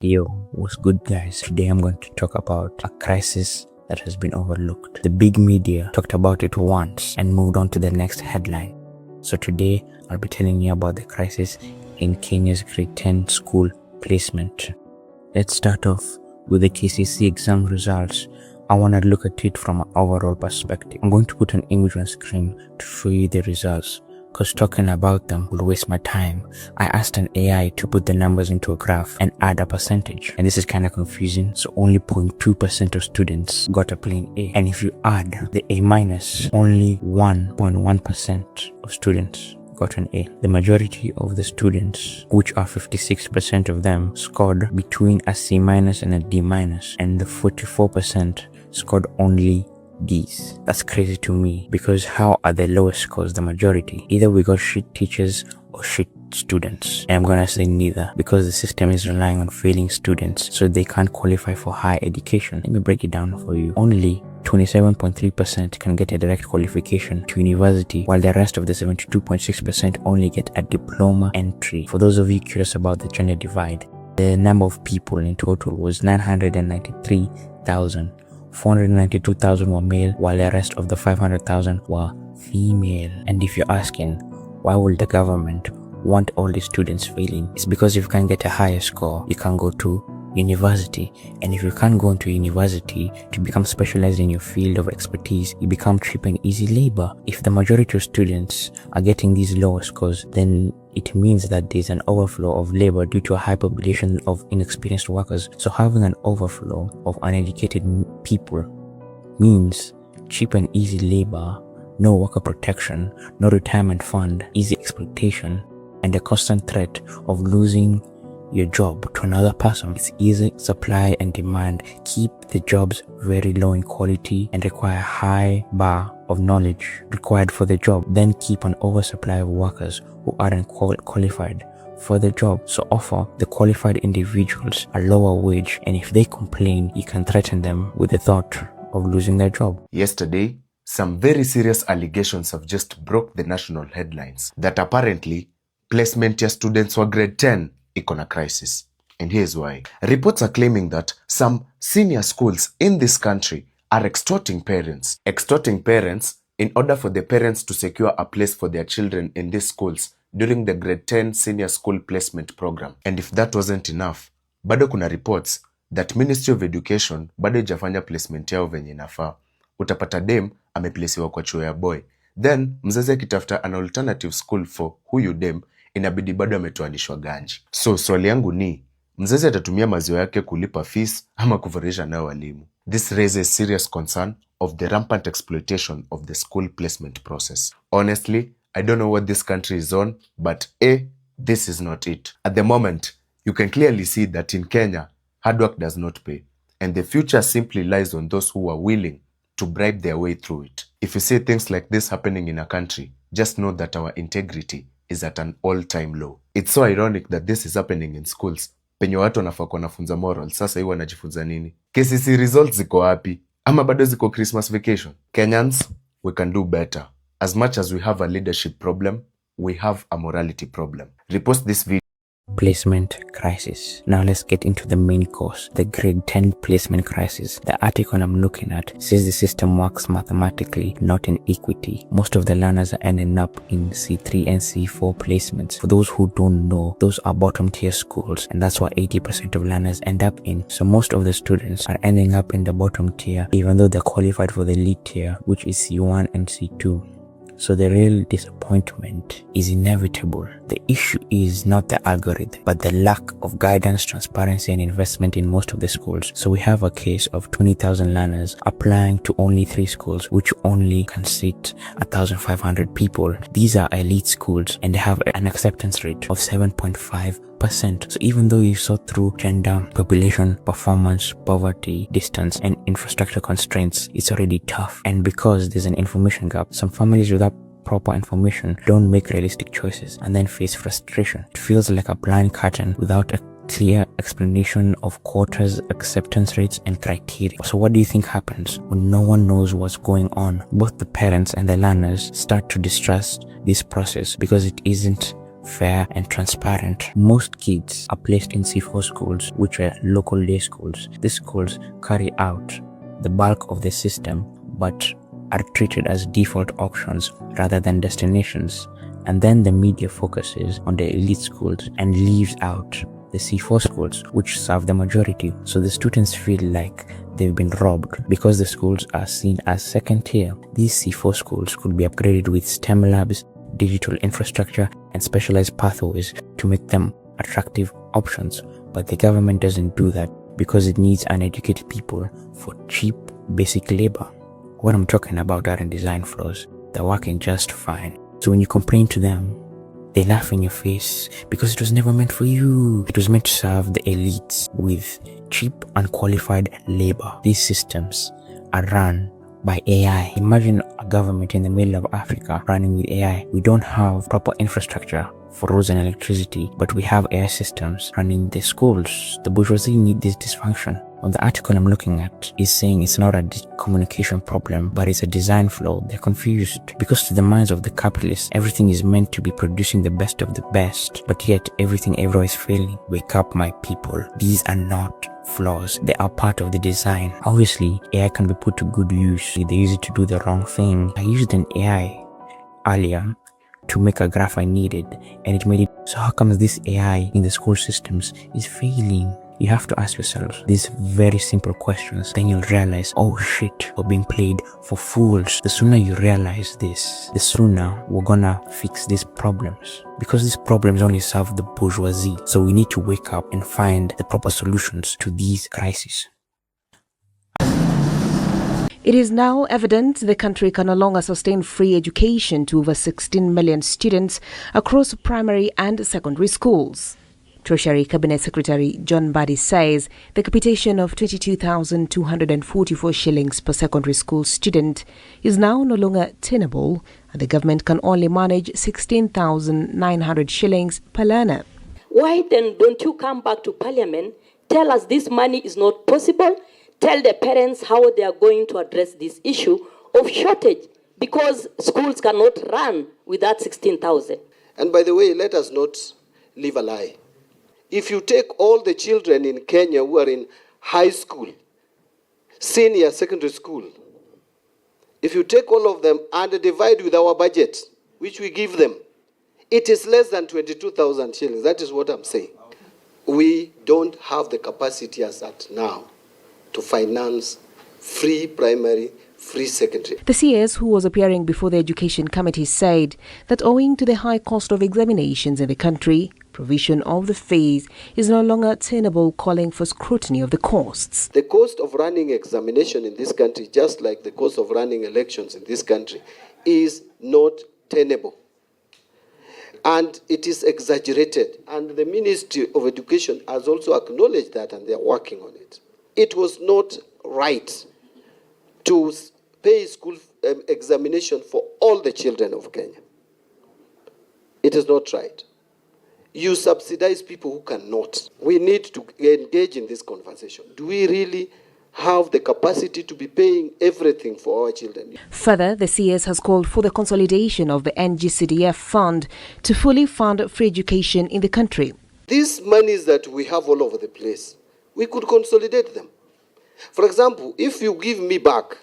Yo, what's good guys? Today I'm going to talk about a crisis that has been overlooked. The big media talked about it once and moved on to the next headline. So today I'll be telling you about the crisis in Kenya's grade 10 school placement. Let's start off with the KCSE exam results. I want to look at it from an overall perspective. I'm going to put an image on screen to show you the results, because talking about them will waste my time. I asked an AI to put the numbers into a graph and add a percentage, and this is kind of confusing. So only 0.2% of students got a plain A, and if you add the A minus, only 1.1% of students got an A. The majority of the students, which are 56% of them, scored between a C minus and a D minus, and the 44% scored only D's. That's crazy to me, because how are the lowest scores the majority? Either we got shit teachers or shit students, and I'm gonna say neither, because the system is relying on failing students so they can't qualify for higher education. Let me break it down for you. Only 27.3% can get a direct qualification to university, while the rest of the 72.6% only get a diploma entry. For those of you curious about the gender divide, the number of people in total was 993,000. 492,000 were male, while the rest of the 500,000 were female. And if you're asking, why will the government want all the students failing? It's because if you can't get a higher score, you can't go to university. And if you can't go into university to become specialized in your field of expertise, you become cheap and easy labor. If the majority of students are getting these lower scores, then it means that there's an overflow of labor due to a high population of inexperienced workers. So having an overflow of uneducated people means cheap and easy labor, no worker protection, no retirement fund, easy exploitation, and the constant threat of losing your job to another person. It's easy supply and demand keep the jobs very low in quality and require high bar of knowledge required for the job, then keep an oversupply of workers who aren't qualified for the job. So offer the qualified individuals a lower wage, and if they complain, you can threaten them with the thought of losing their job. Yesterday, some very serious allegations have just broke the national headlines that apparently placement year students were grade 10 iko na crisis. And here's why. Reports are claiming that some senior schools in this country are extorting parents in order for the parents to secure a place for their children in these schools during the grade 10 senior school placement program. And if that wasn't enough, bado kuna reports that Ministry of Education bado ijafanya placement yao venye inafaa. Utapata dem ameplesiwa kwa chuo ya boy, then mzazi akitafuta an alternative school for huyu dem, inabidi bado ametoanishwa ganji. So swali yangu ni, mzazi atatumia maziwa yake kulipa fees ama kuvarisha nayo walimu? This raises serious concern of the rampant exploitation of the school placement process. Honestly, I don't know what this country is on, but this is not it. At the moment, you can clearly see that in Kenya, hard work does not pay, and the future simply lies on those who are willing to bribe their way through it. If you see things like this happening in a country, just know that our integrity is at an all-time low. It's so ironic that this is happening in schools. Penye watu wanafaa kunafunza moral, sasa hiyo wanajifunza nini? KCSE results ziko wapi? Ama bado ziko Christmas vacation? Kenyans, we can do better. As much as we have a leadership problem, we have a morality problem. Repost this video. Placement crisis. Now let's get into the main cause, the grade 10 placement crisis. The article I'm looking at says the system works mathematically, not in equity. Most of the learners are ending up in C3 and C4 placements. For those who don't know, those are bottom tier schools, and that's what 80% of learners end up in. So most of the students are ending up in the bottom tier, even though they're qualified for the lead tier, which is C1 and C2. So the real disappointment is inevitable. The issue is not the algorithm, but the lack of guidance, transparency, and investment in most of the schools. So we have a case of 20,000 learners applying to only 3 schools, which only can seat 1,500 people. These are elite schools, and they have an acceptance rate of 7.5%. So even though you saw through gender, population, performance, poverty, distance, and infrastructure constraints, it's already tough. And because there's an information gap, some families without proper information don't make realistic choices and then face frustration. It feels like a blind curtain without a clear explanation of quotas, acceptance rates, and criteria. So what do you think happens when no one knows what's going on? Both the parents and the learners start to distrust this process because it isn't fair, and transparent. Most kids are placed in C4 schools, which are local day schools. These schools carry out the bulk of the system, but are treated as default options rather than destinations. And then the media focuses on the elite schools and leaves out the C4 schools, which serve the majority. So the students feel like they've been robbed because the schools are seen as second tier. These C4 schools could be upgraded with STEM labs, digital infrastructure, and specialized pathways to make them attractive options. But the government doesn't do that because it needs uneducated people for cheap basic labor. What I'm talking about aren't design flaws. They're working just fine. So when you complain to them, they laugh in your face because it was never meant for you. It was meant to serve the elites with cheap, unqualified labor. These systems are run by AI. Imagine a government in the middle of Africa running with AI. We don't have proper infrastructure for roads and electricity, but we have AI systems running the schools. The bourgeoisie need this dysfunction. On the article I'm looking at is saying it's not a communication problem, but it's a design flaw. They're confused because to the minds of the capitalists, everything is meant to be producing the best of the best, but yet everything everywhere is failing. Wake up, my people. These are not flaws. They are part of the design. Obviously, AI can be put to good use. They use it to do the wrong thing. I used an AI earlier to make a graph I needed, and it made it. So how comes this AI in the school systems is failing? You have to ask yourself these very simple questions. Then you'll realize, oh shit, we're being played for fools. The sooner you realize this, the sooner we're gonna fix these problems. Because these problems only serve the bourgeoisie. So we need to wake up and find the proper solutions to these crises. It is now evident the country can no longer sustain free education to over 16 million students across primary and secondary schools. Treasury Cabinet Secretary John Mbadi says the capitation of 22,244 shillings per secondary school student is now no longer tenable, and the government can only manage 16,900 shillings per learner. Why then don't you come back to Parliament, tell us this money is not possible, tell the parents how they are going to address this issue of shortage, because schools cannot run without 16,000. And by the way, let us not live a lie. If you take all the children in Kenya who are in high school, senior secondary school, if you take all of them and divide with our budget, which we give them, it is less than 22,000 shillings. That is what I'm saying. We don't have the capacity as at now to finance free primary, free secondary. The CS, who was appearing before the Education Committee, said that owing to the high cost of examinations in the country, provision of the fees is no longer tenable, calling for scrutiny of the costs. The cost of running examination in this country, just like the cost of running elections in this country, is not tenable. And it is exaggerated. And the Ministry of Education has also acknowledged that, and they are working on it. It was not right to pay school examination for all the children of Kenya. It is not right. You subsidize people who cannot. We need to engage in this conversation. Do we really have the capacity to be paying everything for our children? Further, the CS has called for the consolidation of the NGCDF fund to fully fund free education in the country. These monies that we have all over the place, we could consolidate them. For example, if you give me back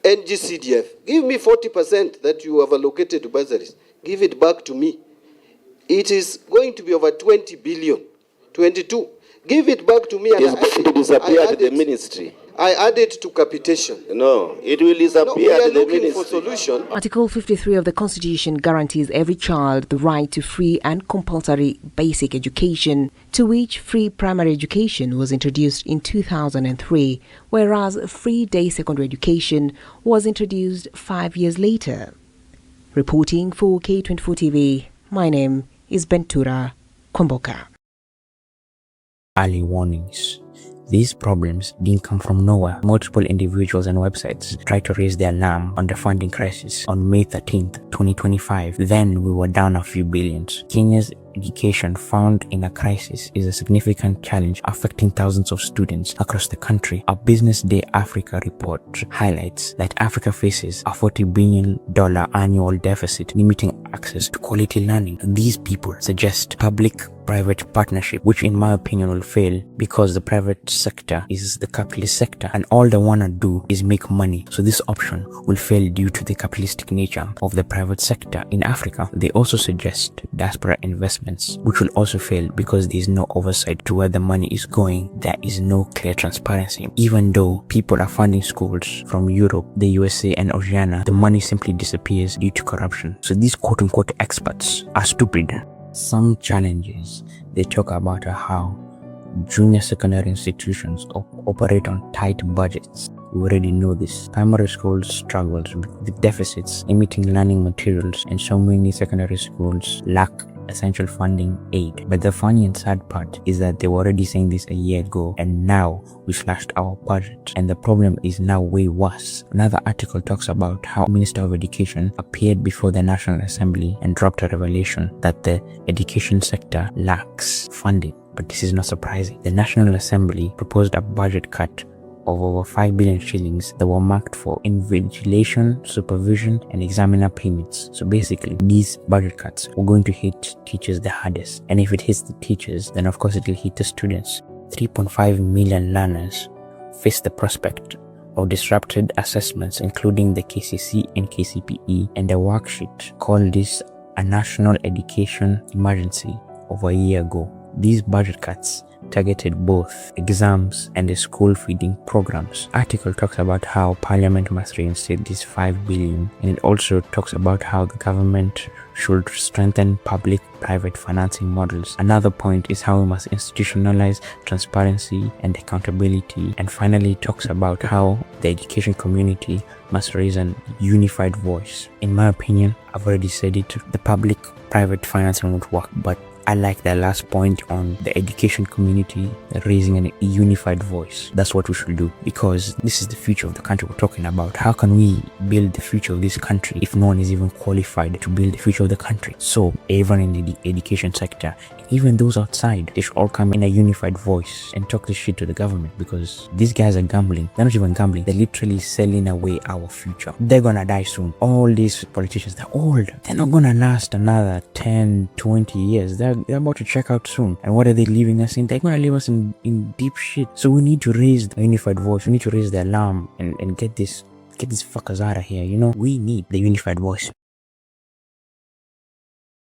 NGCDF, give me 40% that you have allocated to bursaries, give it back to me. It is going to be over 20 billion, 22. Give it back to me. It's going to disappear to the ministry. I add it to capitation. No, it will disappear to the ministry. For solution. Article 53 of the Constitution guarantees every child the right to free and compulsory basic education, to which free primary education was introduced in 2003, whereas free day secondary education was introduced 5 years later. Reporting for K24 TV, my name is Bentura Kwamboka. Early warnings. These problems didn't come from nowhere. Multiple individuals and websites tried to raise the alarm on the funding crisis on May 13th, 2025. Then we were down a few billions. Kenya's education found in a crisis is a significant challenge affecting thousands of students across the country. A Business Day Africa report highlights that Africa faces a $40 billion annual deficit, limiting access to quality learning. These people suggest public-private partnership, which in my opinion will fail because the private sector is the capitalist sector and all they want to do is make money. So this option will fail due to the capitalistic nature of the private sector in Africa. They also suggest diaspora investments, which will also fail because there is no oversight to where the money is going. There is no clear transparency. Even though people are funding schools from Europe, the USA and Oceania, the money simply disappears due to corruption. So these quote-unquote experts are stupid. Some challenges they talk about are how junior secondary institutions operate on tight budgets. We already know this. Primary schools struggles with deficits, limiting learning materials, and so many secondary schools lack essential funding aid. But the funny and sad part is that they were already saying this a year ago, and now we slashed our budget, and the problem is now way worse. Another article talks about how Minister of Education appeared before the National Assembly and dropped a revelation that the education sector lacks funding. But this is not surprising. The National Assembly proposed a budget cut of over 5 billion shillings that were marked for invigilation, supervision, and examiner payments. So basically, these budget cuts were going to hit teachers the hardest. And if it hits the teachers, then of course it will hit the students. 3.5 million learners face the prospect of disrupted assessments, including the KCSE and KCPE, and the worksheet called this a national education emergency over a year ago. These budget cuts targeted both exams and the school feeding programs. Article talks about how Parliament must reinstate this 5 billion, and it also talks about how the government should strengthen public-private financing models. Another point is how we must institutionalize transparency and accountability, and finally talks about how the education community must raise an unified voice. In my opinion, I've already said it, the public-private financing won't work, but I like that last point on the education community raising a unified voice. That's what we should do, because this is the future of the country we're talking about. How can we build the future of this country if no one is even qualified to build the future of the country? So everyone in the education sector, even those outside, they should all come in a unified voice and talk this shit to the government, because these guys are gambling. They're not even gambling. They're literally selling away our future. They're gonna die soon. All these politicians, they're old. They're not gonna last another 10, 20 years. They're about to check out soon. And what are they leaving us in? They're gonna leave us in deep shit. So we need to raise the unified voice. We need to raise the alarm and get these fuckers out of here. You know, we need the unified voice.